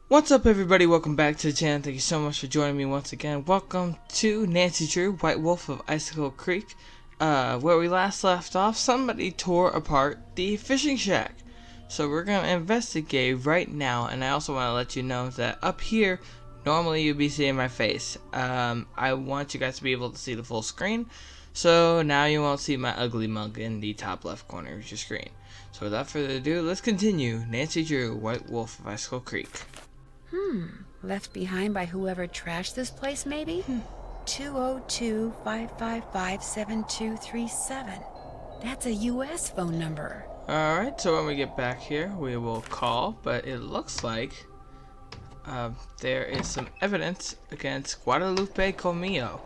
What's up, everybody? Welcome back to the channel. Thank you so much for joining me once again. Welcome to Nancy Drew, White Wolf of Icicle Creek. Where we last left off, somebody tore apart the fishing shack. So we're going to investigate right now, and I also want to let you know that up here, normally you'd be seeing my face. I want you guys to be able to see the full screen, so now you won't see my ugly mug in the top left corner of your screen. So without further ado, let's continue. Nancy Drew, White Wolf of Icicle Creek. Left behind by whoever trashed this place, maybe? 202-555-7237. That's a U.S. phone number. Alright, so when we get back here, we will call, but it looks like there is some evidence against Lupe Comillo.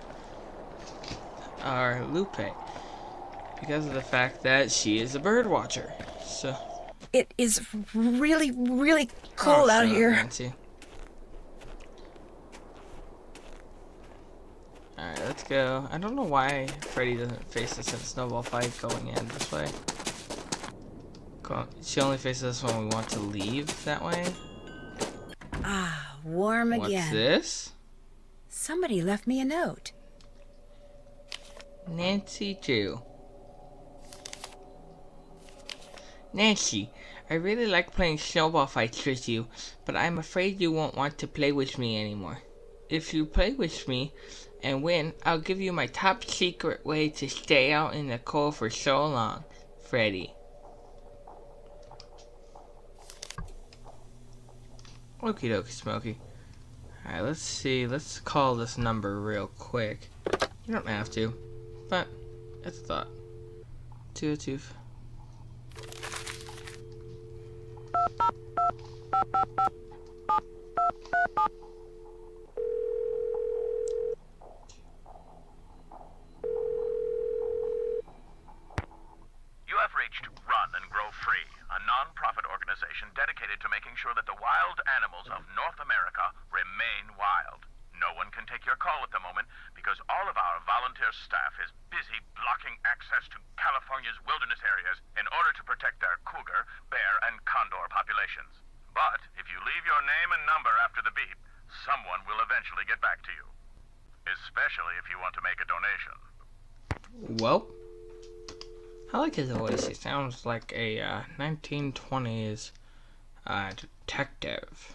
Or Lupe. Because of the fact that she is a bird watcher. So. It is really, really cold out here. Nancy. Alright, let's go. I don't know why Freddy doesn't face us in a snowball fight going in this way. She only faces us when we want to leave that way. Ah, warm again. What's this? Somebody left me a note. Nancy Drew. Nancy, I really like playing snowball fights with you, but I'm afraid you won't want to play with me anymore. If you play with me and win, I'll give you my top secret way to stay out in the cold for so long. Freddy. Okie dokie smoky. Alright, let's see. Let's call this number real quick. You don't have to, but it's a thought. 202. Dedicated to making sure that the wild animals of North America remain wild. No one can take your call at the moment because all of our volunteer staff is busy blocking access to California's wilderness areas in order to protect their cougar, bear, and condor populations. But if you leave your name and number after the beep, someone will eventually get back to you. Especially if you want to make a donation. Well, I like his voice. He sounds like a 1920s detective.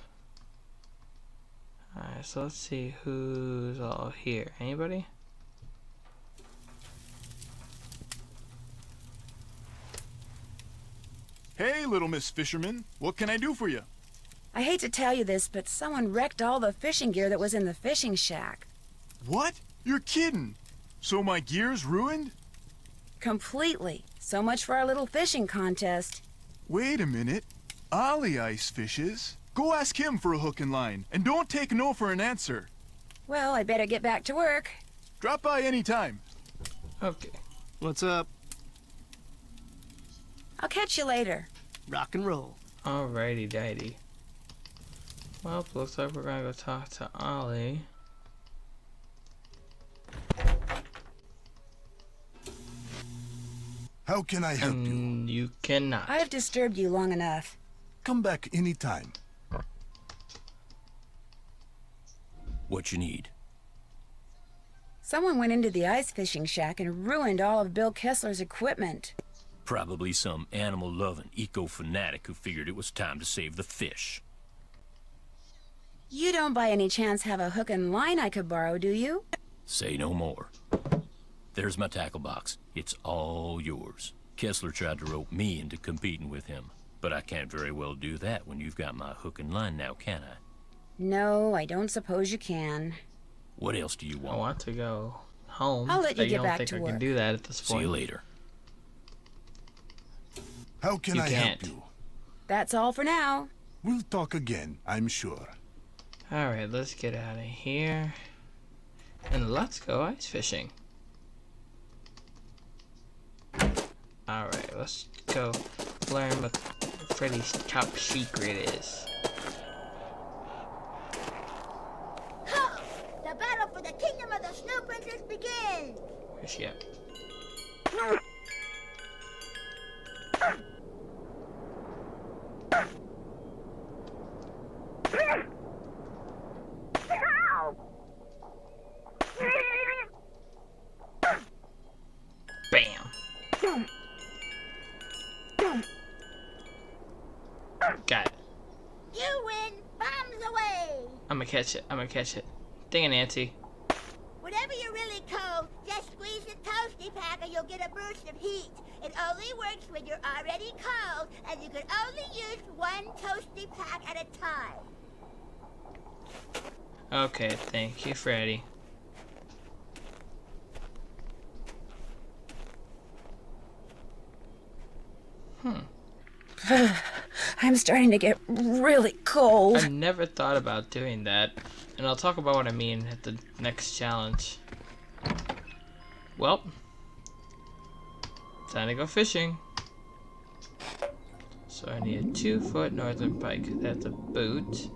Alright, so let's see who's all here. Anybody? Hey, little Miss Fisherman. What can I do for you? I hate to tell you this, but someone wrecked all the fishing gear that was in the fishing shack. What? You're kidding. So my gear's ruined? Completely. So much for our little fishing contest. Wait a minute. Ollie ice fishes. Go ask him for a hook and line, and don't take no for an answer. Well, I better get back to work. Drop by anytime. Okay. What's up? I'll catch you later. Rock and roll. Alrighty, daddy. Well, looks like we're gonna go talk to Ollie. How can I help you? You cannot. I've disturbed you long enough. Come back anytime. What you need? Someone went into the ice fishing shack and ruined all of Bill Kessler's equipment. Probably some animal-loving eco-fanatic who figured it was time to save the fish. You don't by any chance have a hook and line I could borrow, do you? Say no more. There's my tackle box. It's all yours. Kessler tried to rope me into competing with him, but I can't very well do that when you've got my hook and line now, can I? No, I don't suppose you can. What else do you I want? want to go home. I'll let you but get don't back think to I work. can do that at this See point. you later. How can You I can't. help you? That's all for now. We'll talk again, I'm sure. Alright, let's get out of here. And let's go ice fishing. Alright, let's go learn what Freddy's top secret is. Ha! The battle for the kingdom of the Snow Princess begins! Where's she at? I'm gonna catch it. I'm gonna catch it. Dang it, Nancy. Whenever you're really cold, just squeeze the toasty pack and you'll get a burst of heat. It only works when you're already cold, and you can only use one toasty pack at a time. Okay, thank you, Freddy. I'm starting to get really cold. I never thought about doing that, and I'll talk about what I mean at the next challenge. Well, time to go fishing. So I need a 2-foot northern pike. That's a boot.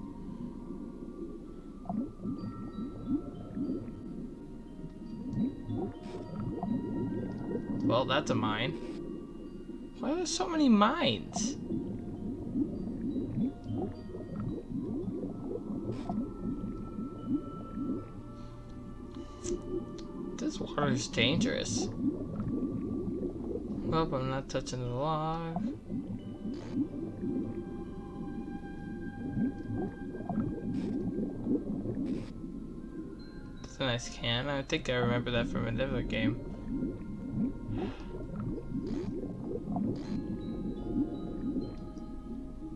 Well, that's a mine. Why are there so many mines? This water is dangerous. Well, I'm not touching the log. It's a nice can. I think I remember that from another game.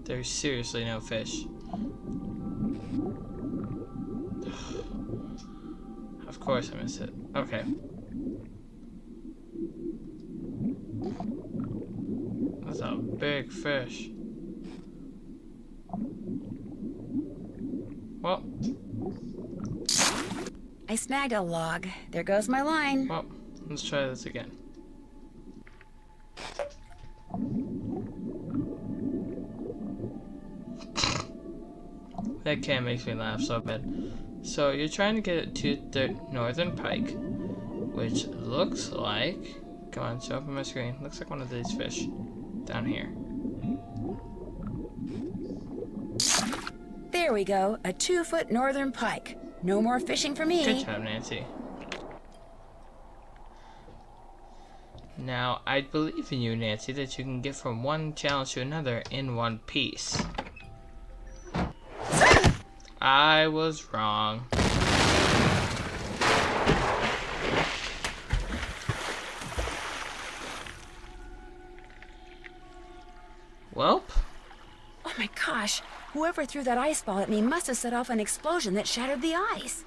There's seriously no fish. Of course I missed it. Okay. That's a big fish. Well. I snagged a log. There goes my line. Well, let's try this again. That can makes me laugh so bad. So you're trying to get it to the northern pike, which looks like, come on, show up on my screen. Looks like one of these fish down here. There we go. A 2-foot northern pike. No more fishing for me. Good job, Nancy. Now, I believe in you, Nancy, that you can get from one challenge to another in one piece. I was wrong. Welp. Oh my gosh. Whoever threw that ice ball at me must have set off an explosion that shattered the ice.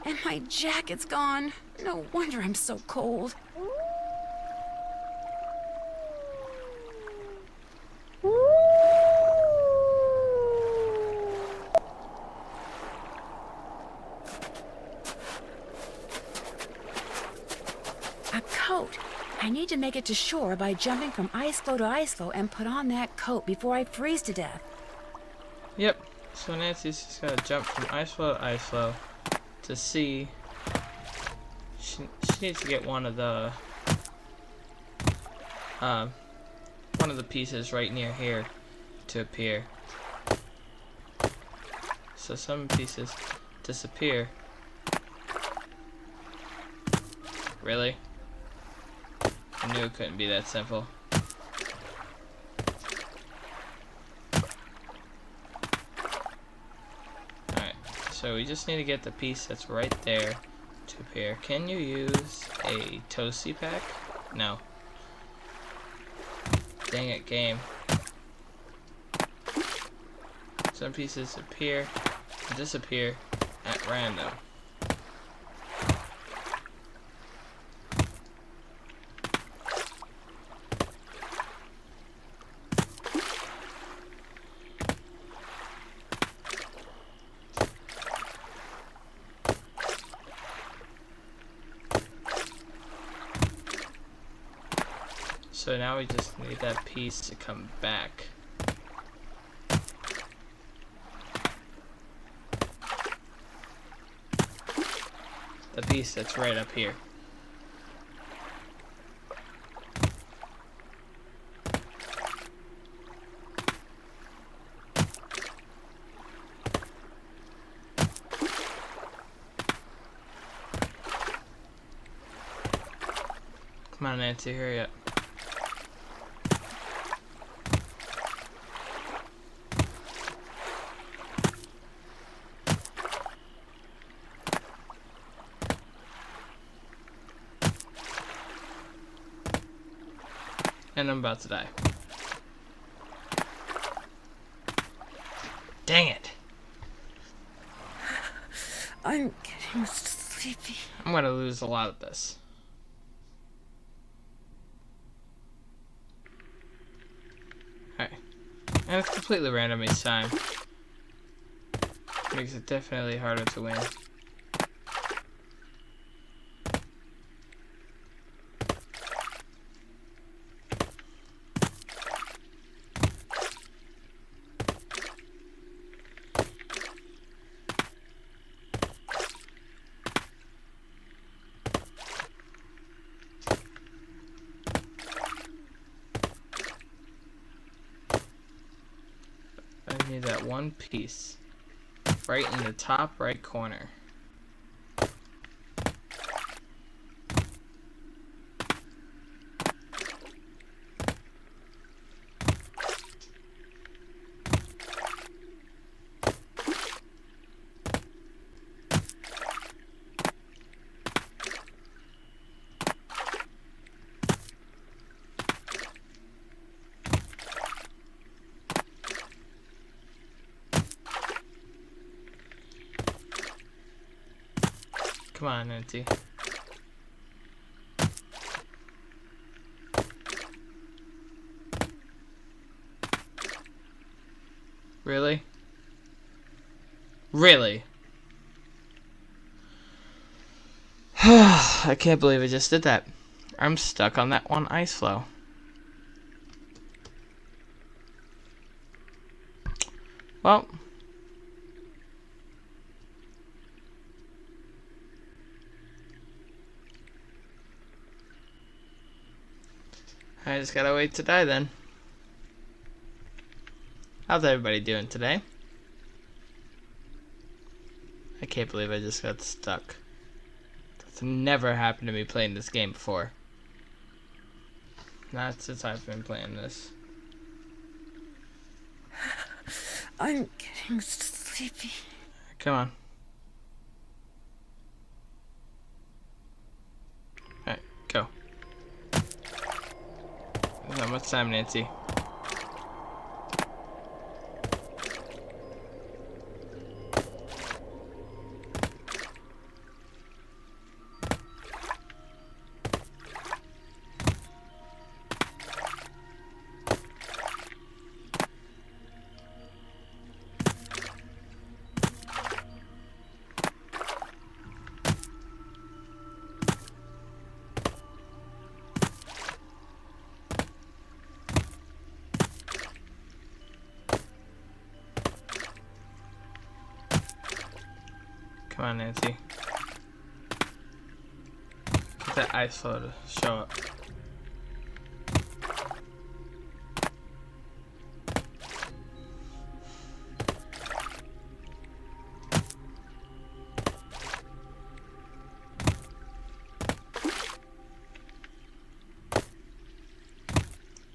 And my jacket's gone. No wonder I'm so cold. A coat. I need to make it to shore by jumping from ice floe to ice floe and put on that coat before I freeze to death. Yep. So Nancy's just gotta jump from ice floe to ice floe to see. She needs to get one of the pieces right near here to appear. So some pieces disappear. Really? I knew it couldn't be that simple. Alright, so we just need to get the piece that's right there to appear. Can you use a toasty pack? No. Dang it, game. Some pieces appear and disappear at random. So now we just need that piece to come back. The piece that's right up here. Come on, Nancy, hurry up. And I'm about to die. Dang it. I'm getting sleepy. I'm gonna lose a lot of this. Alright. And it's completely random each time. Makes it definitely harder to win. I need that one piece right in the top right corner. Come on, Nancy. Really? Really? I can't believe I just did that. I'm stuck on that one ice floe. Well. I just gotta wait to die then. How's everybody doing today? I can't believe I just got stuck. That's never happened to me playing this game before. Not since I've been playing this. I'm getting sleepy. Come on. Alright, go. There's not much time, Nancy. Come on, Nancy. Get that ice floe to show up.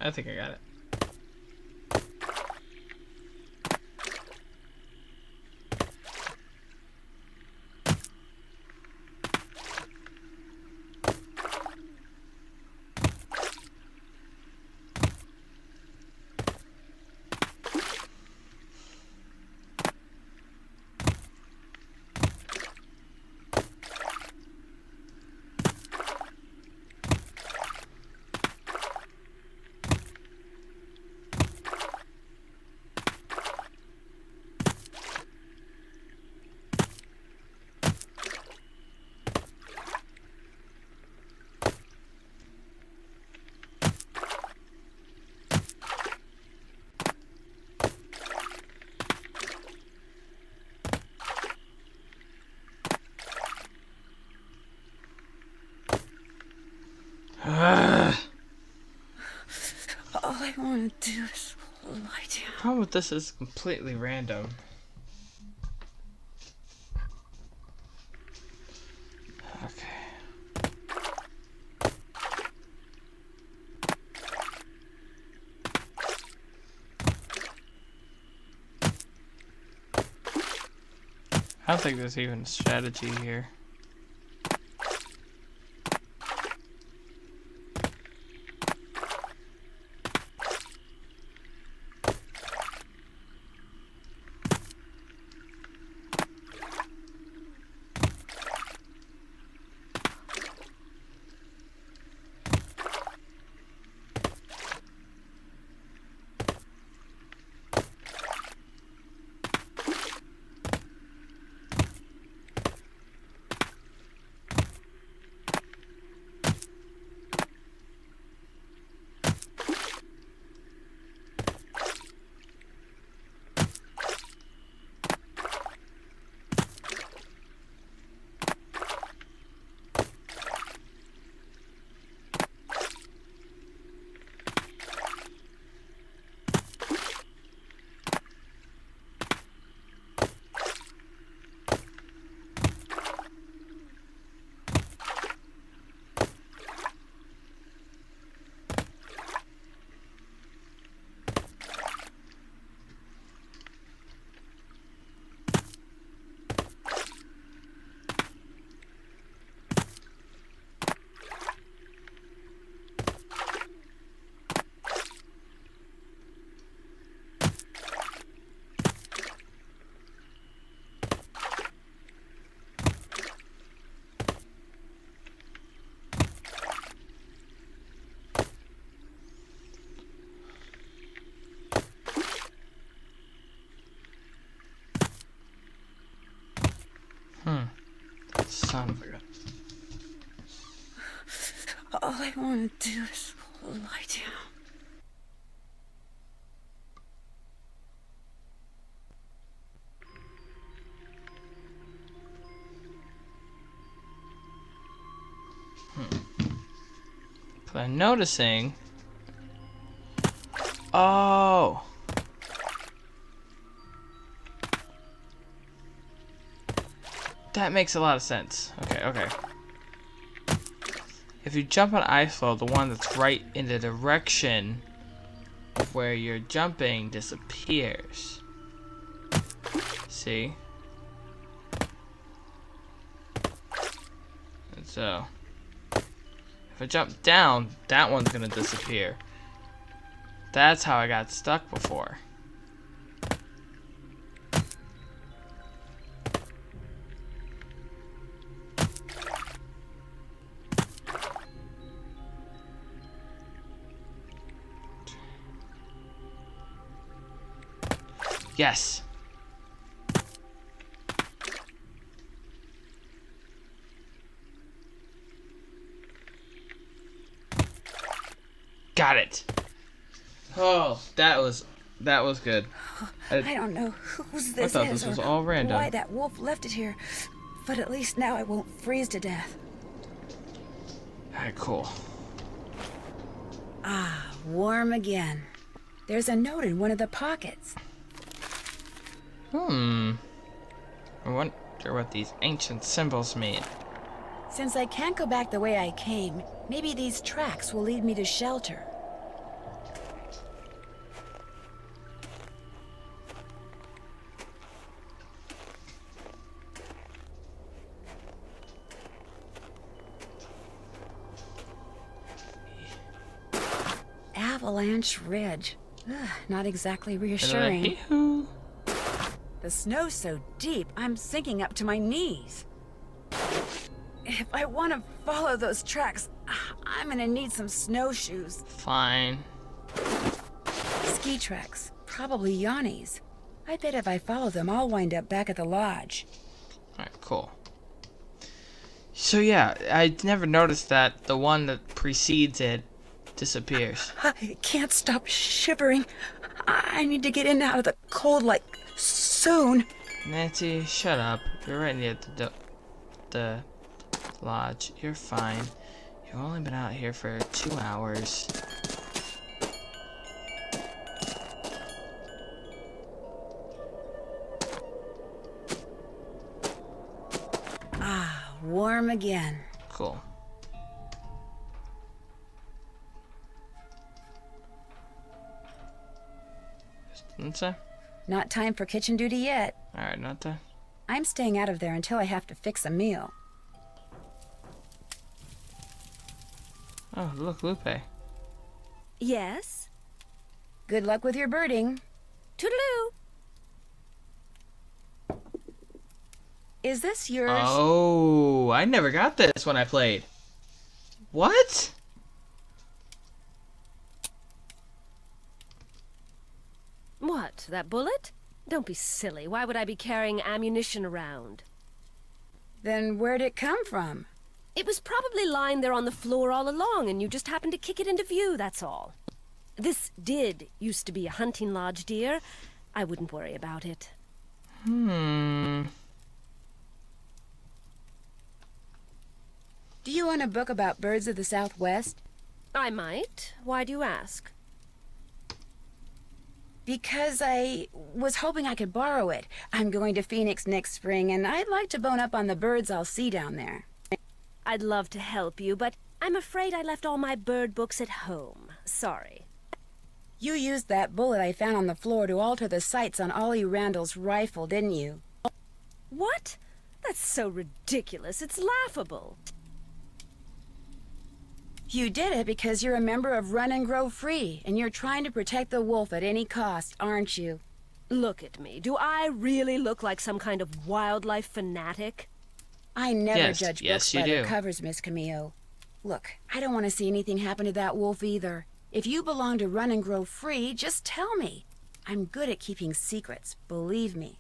I think I got it. All I want to do is lie down. The problem with this is completely random. Okay. I don't think there's even a strategy here. son of a gun. All I want to do is lie down. But I'm noticing. Oh. That makes a lot of sense. Okay. If you jump on ice floe, the one that's right in the direction of where you're jumping disappears. See? And so, if I jump down, that one's gonna disappear. That's how I got stuck before. Yes. Got it. Oh, that was good. I don't know whose this thought is this was or all random. why that wolf left it here, but at least now I won't freeze to death. Alright, cool. Ah, warm again. There's a note in one of the pockets. I wonder what these ancient symbols mean. Since I can't go back the way I came, maybe these tracks will lead me to shelter. Avalanche Ridge. Ugh, not exactly reassuring. Hee-hoo. The snow's so deep, I'm sinking up to my knees. If I want to follow those tracks, I'm gonna need some snowshoes. Fine. Ski tracks, probably Yanni's. I bet if I follow them, I'll wind up back at the lodge. Alright, cool. So yeah, I never noticed that the one that precedes it disappears. I can't stop shivering. I need to get in and out of the cold, like, soon. Nancy, shut up. You're right near the lodge. You're fine. You've only been out here for 2 hours. Ah, warm again. Cool. What's that? Not time for kitchen duty yet. Alright, not that. I'm staying out of there until I have to fix a meal. Oh, look, Lupe. Yes? Good luck with your birding. Toodaloo! Is this yours? Oh, I never got this when I played. What? What, that bullet? Don't be silly. Why would I be carrying ammunition around? Then where'd it come from? It was probably lying there on the floor all along, and you just happened to kick it into view, that's all. This did used to be a hunting lodge, dear. I wouldn't worry about it. Do you own a book about birds of the Southwest? I might. Why do you ask? Because I was hoping I could borrow it. I'm going to Phoenix next spring, and I'd like to bone up on the birds I'll see down there. I'd love to help you, but I'm afraid I left all my bird books at home. Sorry. You used that bullet I found on the floor to alter the sights on Ollie Randall's rifle, didn't you? What? That's so ridiculous. It's laughable. You did it because you're a member of Run and Grow Free, and you're trying to protect the wolf at any cost, aren't you? Look at me. Do I really look like some kind of wildlife fanatic? I never Yes, judge yes, books you by their do. covers, Miss Camillo. Look, I don't want to see anything happen to that wolf either. If you belong to Run and Grow Free, just tell me. I'm good at keeping secrets, believe me.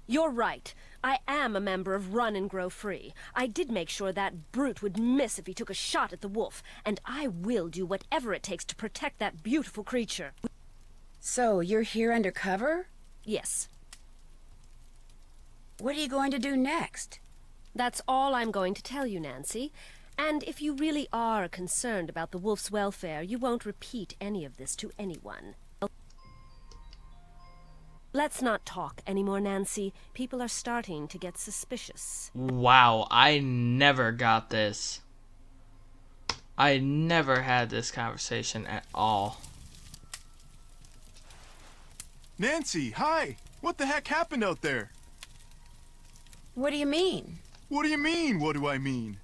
You're right, I am a member of Run and Grow Free. I did make sure that brute would miss if he took a shot at the wolf, and I will do whatever it takes to protect that beautiful creature. So, you're here undercover? Yes. What are you going to do next? That's all I'm going to tell you, Nancy. And if you really are concerned about the wolf's welfare, you won't repeat any of this to anyone. Let's not talk anymore, Nancy. People are starting to get suspicious. Wow, I never got this. I never had this conversation at all. Nancy, hi! What the heck happened out there? What do you mean? What do you mean, what do I mean?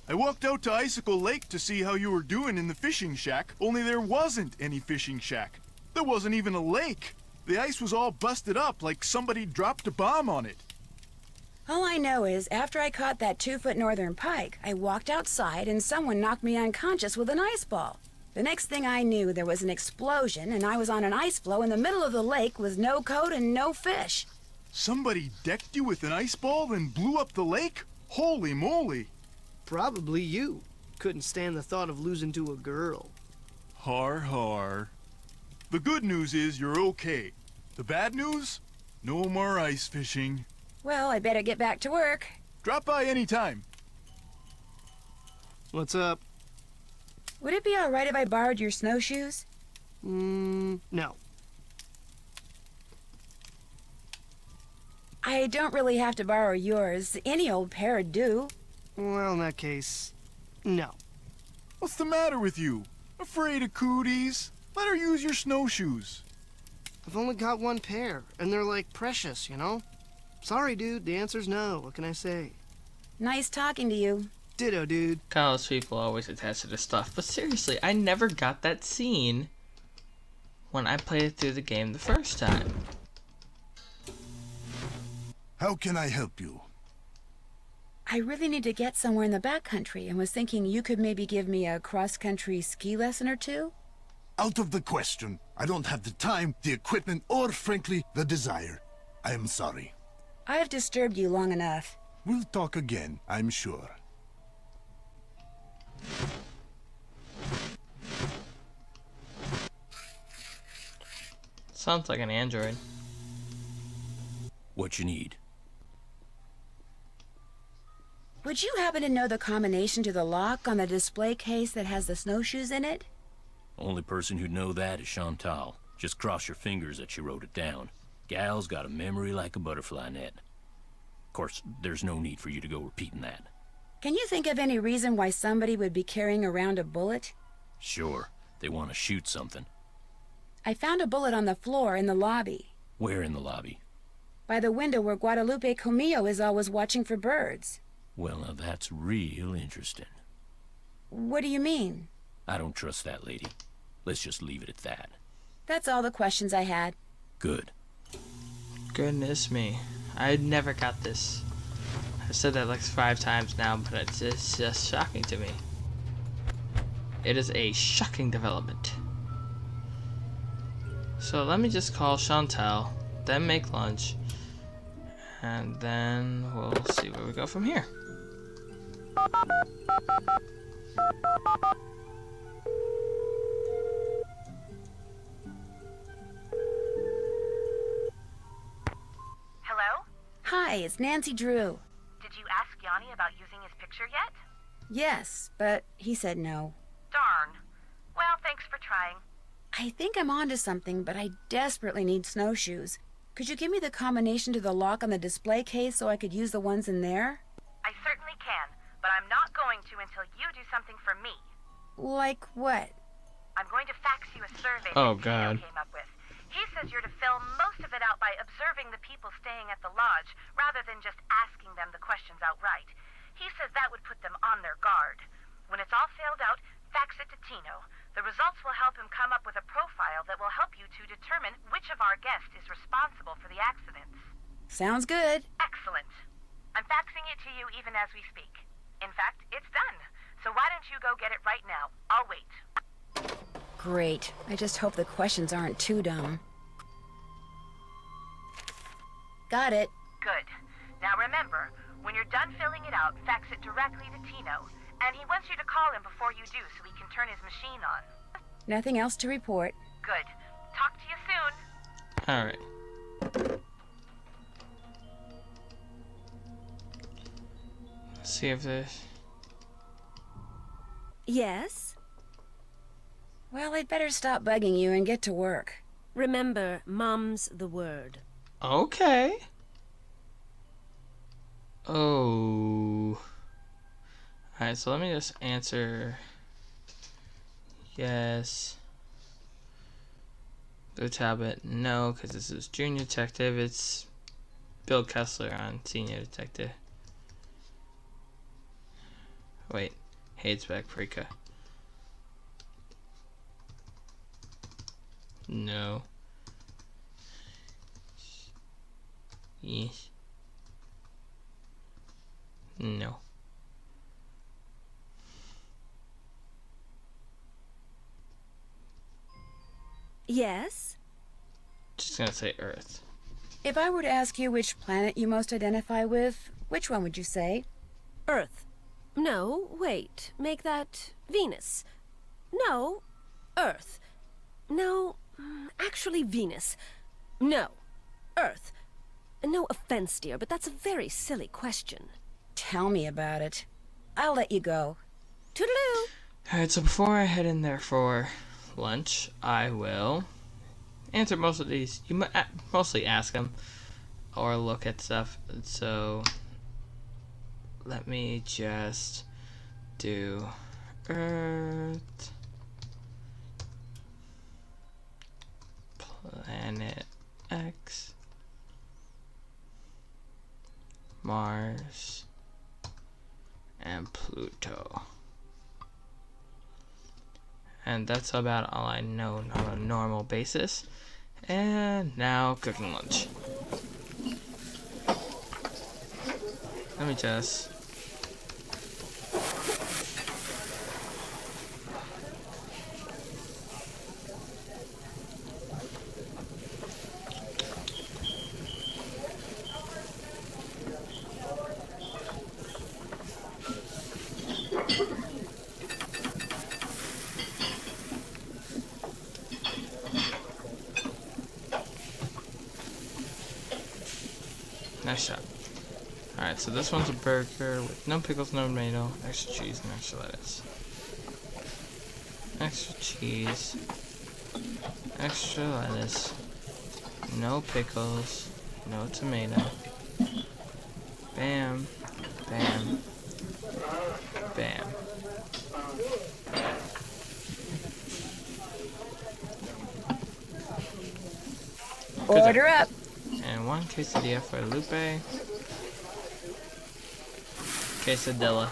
I walked out to Icicle Lake to see how you were doing in the fishing shack, only there wasn't any fishing shack. There wasn't even a lake. The ice was all busted up like somebody dropped a bomb on it. All I know is, after I caught that 2-foot northern pike, I walked outside and someone knocked me unconscious with an ice ball. The next thing I knew, there was an explosion and I was on an ice floe in the middle of the lake with no coat and no fish. Somebody decked you with an ice ball and blew up the lake? Holy moly! Probably you. Couldn't stand the thought of losing to a girl. Har har. The good news is you're okay. The bad news? No more ice fishing. Well, I better get back to work. Drop by anytime. What's up? Would it be all right if I borrowed your snowshoes? No. I don't really have to borrow yours. Any old pair would do. Well, in that case, no. What's the matter with you? Afraid of cooties? Let her use your snowshoes. I've only got one pair, and they're like precious, you know? Sorry, dude, the answer's no. What can I say? Nice talking to you. Ditto, dude. College people always attach to this stuff, but seriously, I never got that scene when I played it through the game the first time. How can I help you? I really need to get somewhere in the backcountry and was thinking you could maybe give me a cross-country ski lesson or two? Out of the question. I don't have the time, the equipment, or frankly, the desire. I am sorry. I have disturbed you long enough. We'll talk again, I'm sure. Sounds like an android. What you need? Would you happen to know the combination to the lock on the display case that has the snowshoes in it? Only person who'd know that is Chantal. Just cross your fingers that she wrote it down. Gal's got a memory like a butterfly net. Of course, there's no need for you to go repeating that. Can you think of any reason why somebody would be carrying around a bullet? Sure, they want to shoot something. I found a bullet on the floor in the lobby. Where in the lobby? By the window where Lupe Comillo is always watching for birds. Well, now that's real interesting. What do you mean? I don't trust that lady. Let's just leave it at that. That's all the questions I had. Good. Goodness me. I never got this. I've said that like 5 times now, but it's just shocking to me. It is a shocking development. So let me just call Chantal, then make lunch, and then we'll see where we go from here. Hello? Hi, it's Nancy Drew. Did you ask Yanni about using his picture yet? Yes, but he said no. Darn. Well, thanks for trying. I think I'm onto something, but I desperately need snowshoes. Could you give me the combination to the lock on the display case so I could use the ones in there? I certainly can, but I'm not going to until you do something for me. Like what? I'm going to fax you a survey Oh, that God. Tino came up with. He says you're to fill most of it out by observing the people staying at the lodge, rather than just asking them the questions outright. He says that would put them on their guard. When it's all filled out, fax it to Tino. The results will help him come up with a profile that will help you to determine which of our guests is responsible for the accidents. Sounds good. Excellent. I'm faxing it to you even as we speak. In fact, it's done. So why don't you go get it right now? I'll wait. Great. I just hope the questions aren't too dumb. Got it. Good. Now remember, when you're done filling it out, fax it directly to Tino. And he wants you to call him before you do so he can turn his machine on. Nothing else to report. Good. Talk to you soon. Alright. Let's see if there's... Yes? Well, I'd better stop bugging you and get to work. Remember, mom's the word. Okay. Oh. Alright, so let me just answer yes. Blue tablet, no, because this is junior detective. It's Bill Kessler on senior detective. Wait, Hadesback Prika. No. Yes. No. Yes? Just gonna say Earth. If I were to ask you which planet you most identify with, which one would you say? Earth. No, wait. Make that Venus. No, Earth. No, actually Venus. No, Earth. No offense, dear, but that's a very silly question. Tell me about it. I'll let you go. Toodaloo! Alright, so before I head in there for lunch, I will answer most of these. You might mostly ask them or look at stuff. So let me just do Earth, Planet X, Mars, and Pluto. And that's about all I know on a normal basis. And now cooking lunch. Let me just... Nice shot. Alright, so this one's a burger with no pickles, no tomato, extra cheese, and extra lettuce. Extra cheese, extra lettuce, no pickles, no tomato. Bam, bam, bam. Order up. And one quesadilla for Lupe. Quesadilla.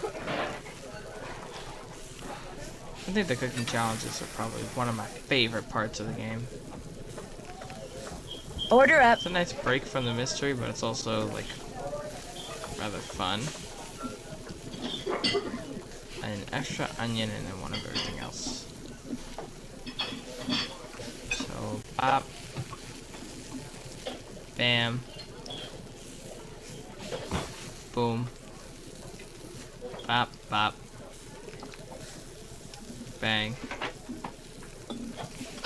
I think the cooking challenges are probably one of my favorite parts of the game. Order up. It's a nice break from the mystery, but it's also, like, rather fun. And an extra onion and then one of everything else. So, bop. Bam. Boom. Bop, bop. Bang.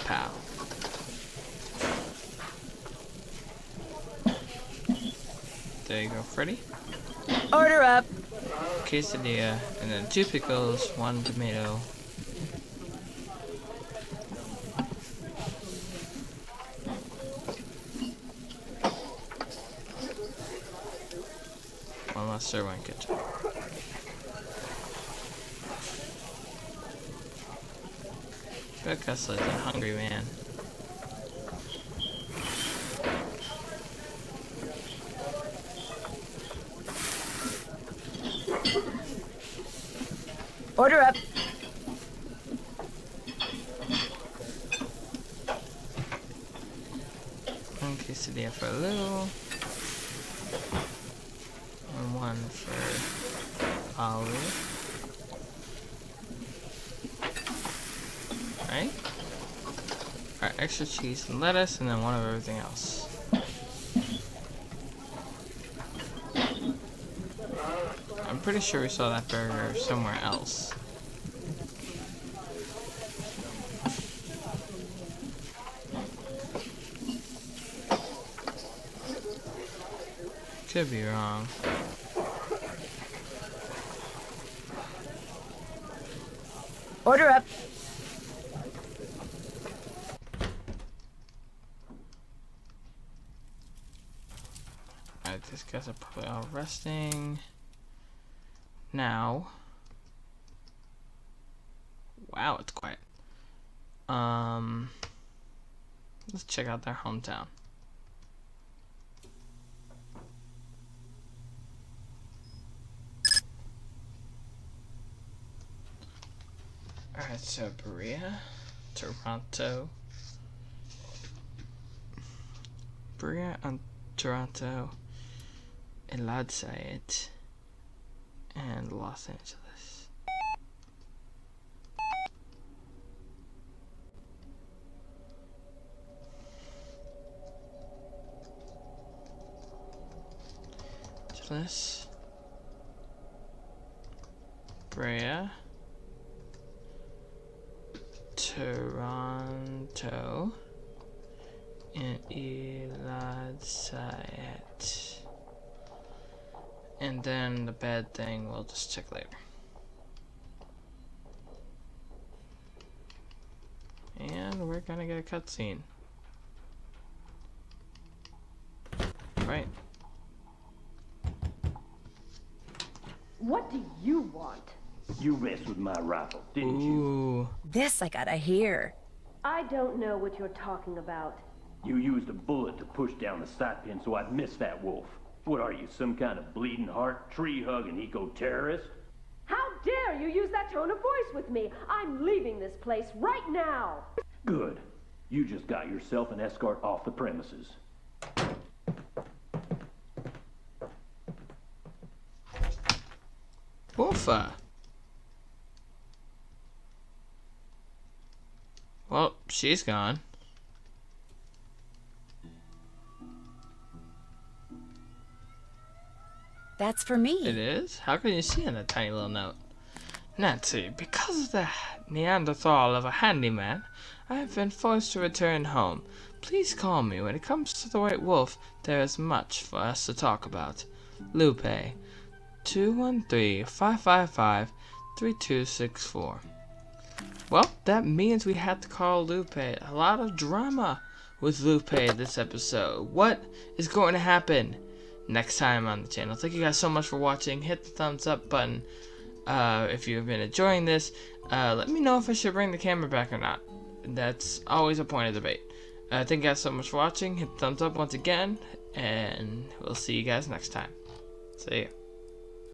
Pow. There you go, Freddy. Order up. Quesadilla, and then 2 pickles, 1 tomato. One mustard, 1 ketchup. Bill Kessler's a hungry man. Order up. One quesadilla for Lou. And 1 for Olive. Right? Alright, extra cheese and lettuce, and then 1 of everything else. I'm pretty sure we saw that burger somewhere else. Could be wrong. Order up. Alright, these guys are probably all resting. Now. Wow, it's quiet. Let's check out their hometown. Alright, so Berea, Toronto. Berea and Toronto, Icicle, and Los Angeles. Angeles, Berea, Toronto, and Icicle. And then the bad thing we'll just check later. And we're gonna get a cutscene. Right. What do you want? You messed with my rifle, didn't you? Ooh. This I gotta hear. I don't know what you're talking about. You used a bullet to push down the sight pin so I'd miss that wolf. What are you, some kind of bleeding heart, tree-hugging eco-terrorist? How dare you use that tone of voice with me? I'm leaving this place right now. Good. You just got yourself an escort off the premises. Wolfa. Well, she's gone. That's for me. It is? How can you see on that tiny little note? Nancy, because of the Neanderthal of a handyman, I have been forced to return home. Please call me. When it comes to the White Wolf, there is much for us to talk about. Lupe, 213-555-3264. Well, that means we had to call Lupe. A lot of drama with Lupe this episode. What is going to happen next time on the channel? Thank you guys so much for watching. Hit the thumbs up button if you've been enjoying this. Let me know if I should bring the camera back or not. That's always a point of debate. Thank you guys so much for watching. Hit the thumbs up once again, and we'll see you guys next time. See ya.